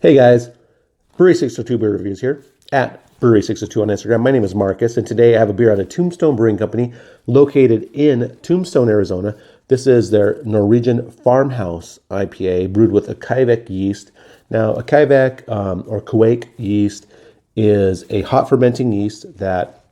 Hey guys, Brewery 602 Beer Reviews here at Brewery 602 on Instagram. My name is Marcus, and today I have a beer out of Tombstone Brewing Company located in Tombstone, Arizona. This is their Norwegian Farmhouse IPA brewed with a Kveik yeast. Now, a Kveik or Kveik yeast is a hot fermenting yeast that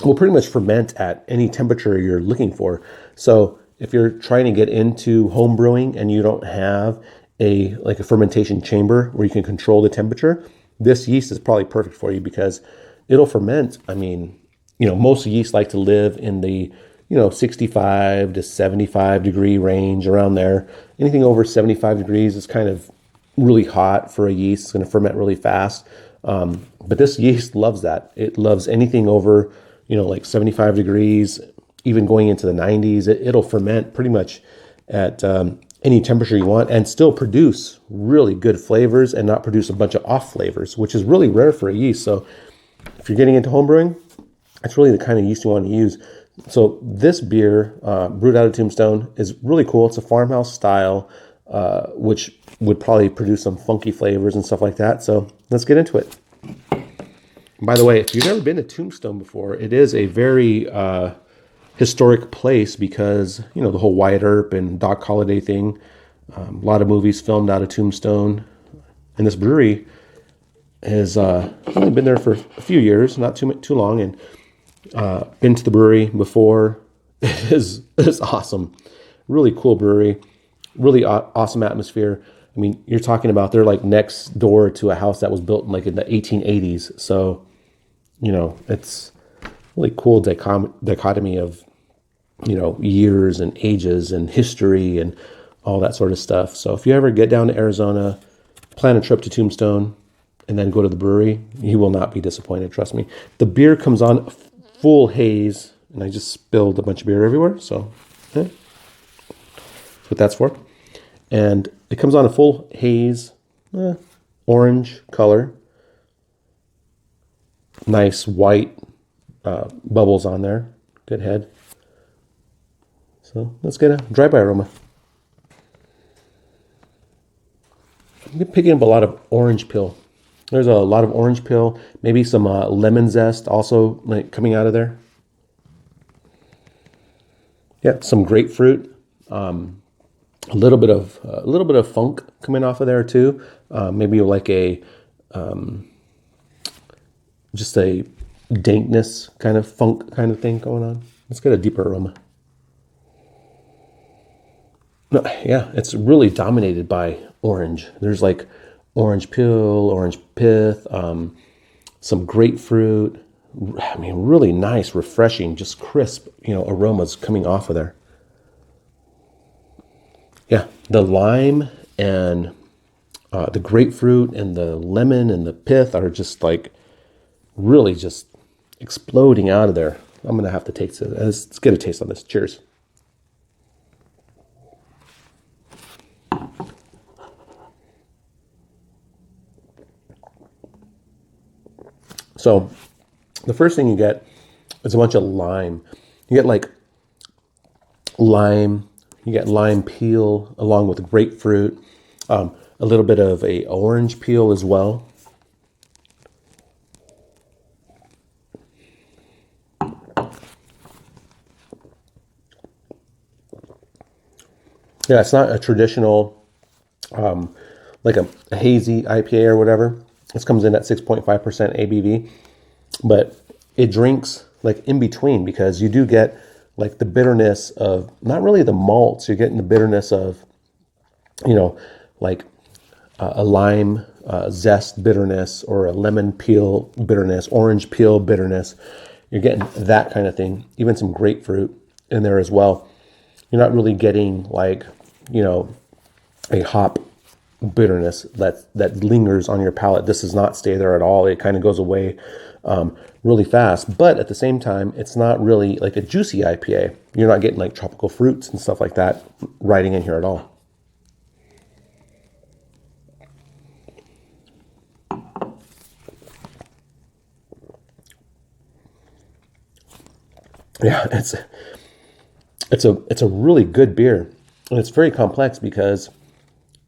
will pretty much ferment at any temperature you're looking for. So if you're trying to get into home brewing and you don't have a fermentation chamber where you can control the temperature, this yeast is probably perfect for you because it'll ferment. I mean, most yeast like to live in the 65 to 75 degree range, around there. Anything over 75 degrees is kind of really hot for a yeast. It's going to ferment really fast. But this yeast loves that. It loves anything over, like 75 degrees, even going into the 90s. It'll ferment pretty much at any temperature you want and still produce really good flavors and not produce a bunch of off flavors, which is really rare for a yeast. So if you're getting into home brewing, that's really the kind of yeast you want to use. So this beer, brewed out of Tombstone, is really cool. It's a farmhouse style, which would probably produce some funky flavors and stuff like that. So let's get into it. By the way, if you've never been to Tombstone before, it is a very historic place because, the whole Wyatt Earp and Doc Holliday thing. A lot of movies filmed out of Tombstone. And this brewery has only been there for a few years, not too long, and been to the brewery before. It's awesome. Really cool brewery. Really awesome atmosphere. I mean, you're talking about they're like next door to a house that was built in the 1880s. So, it's really cool dichotomy of, years and ages and history and all that sort of stuff. So if you ever get down to Arizona, plan a trip to Tombstone and then go to the brewery, you will not be disappointed. Trust me. The beer comes on full haze, and I just spilled a bunch of beer everywhere. So that's what that's for. And it comes on a full haze, orange color. Nice white bubbles on there. Good head. So let's get a dry-by aroma. I'm picking up a lot of orange peel. There's a lot of orange peel, maybe some lemon zest also coming out of there. Yeah, some grapefruit. A little bit of funk coming off of there too. Maybe like just a dankness kind of funk kind of thing going on. Let's get a deeper aroma. No, yeah, it's really dominated by orange. There's like orange peel, orange pith, some grapefruit. I mean, really nice, refreshing, just crisp, aromas coming off of there. Yeah, the lime and the grapefruit and the lemon and the pith are just like really just exploding out of there. I'm going to have to taste it. Let's get a taste on this. Cheers. So the first thing you get is a bunch of lime. You get like lime, you get lime peel along with grapefruit, a little bit of a orange peel as well. Yeah, it's not a traditional, like a hazy IPA or whatever. This comes in at 6.5% ABV, but it drinks like in between because you do get like the bitterness of, not really the malts, you're getting the bitterness of, like a lime zest bitterness or a lemon peel bitterness, orange peel bitterness. You're getting that kind of thing, even some grapefruit in there as well. You're not really getting like, a hop bitterness that lingers on your palate. This does not stay there at all. It kind of goes away really fast. But at the same time, it's not really like a juicy IPA. You're not getting like tropical fruits and stuff like that riding in here at all. Yeah, it's a really good beer. And it's very complex because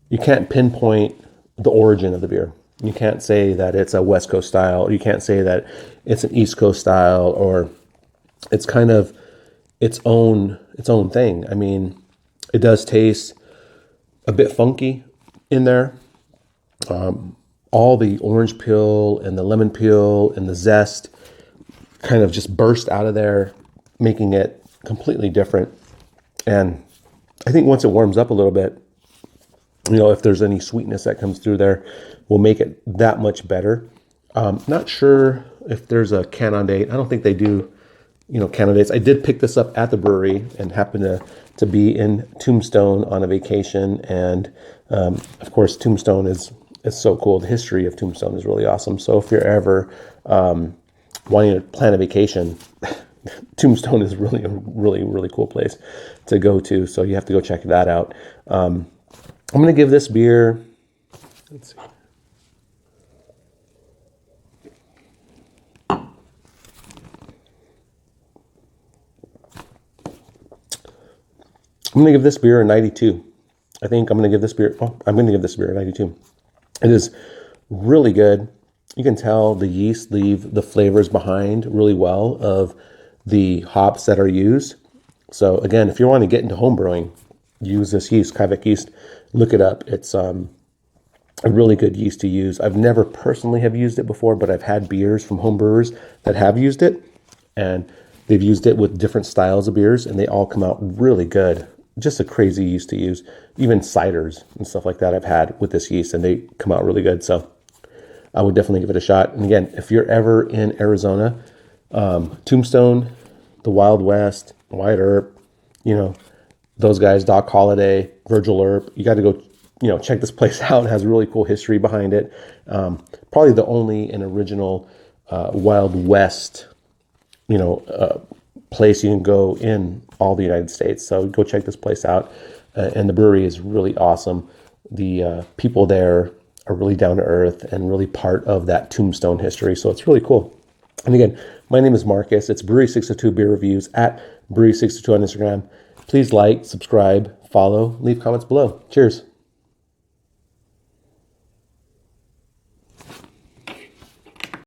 you can't pinpoint the origin of the beer. You can't say that it's a West Coast style. You can't say that it's an East Coast style, or it's kind of its own thing. I mean, it does taste a bit funky in there. All the orange peel and the lemon peel and the zest kind of just burst out of there, making it completely different. And I think once it warms up a little bit, if there's any sweetness that comes through there, will make it that much better. Not sure if there's a canon date. I don't think they do, canon dates. I did pick this up at the brewery and happened to be in Tombstone on a vacation. And of course, Tombstone is so cool. The history of Tombstone is really awesome. So if you're ever wanting to plan a vacation, Tombstone is really a really cool place to go to. So you have to go check that out. I'm going to give this beer, let's see. I'm going to give this beer a 92. I think I'm going to give this beer, I'm going to give this beer a 92. It is really good. You can tell the yeast leave the flavors behind really well of the hops that are used. So again, if you want to get into home brewing, use this yeast, Kveik yeast. Look it up. It's a really good yeast to use. I've never personally have used it before, but I've had beers from home brewers that have used it, and they've used it with different styles of beers, and they all come out really good. Just a crazy yeast to use. Even ciders and stuff like that I've had with this yeast, and they come out really good. So I would definitely give it a shot. And again, if you're ever in Arizona, Tombstone, the Wild West, White Earp, those guys, Doc Holliday, Virgil Earp, you got to go, check this place out. It has a really cool history behind it. Probably the only and original Wild West, place you can go in all the United States. So go check this place out. And the brewery is really awesome. The people there are really down to earth and really part of that Tombstone history. So it's really cool. And again, my name is Marcus. It's Brewery 602 Beer Reviews at Brewery 602 on Instagram. Please like, subscribe, follow, leave comments below. Cheers.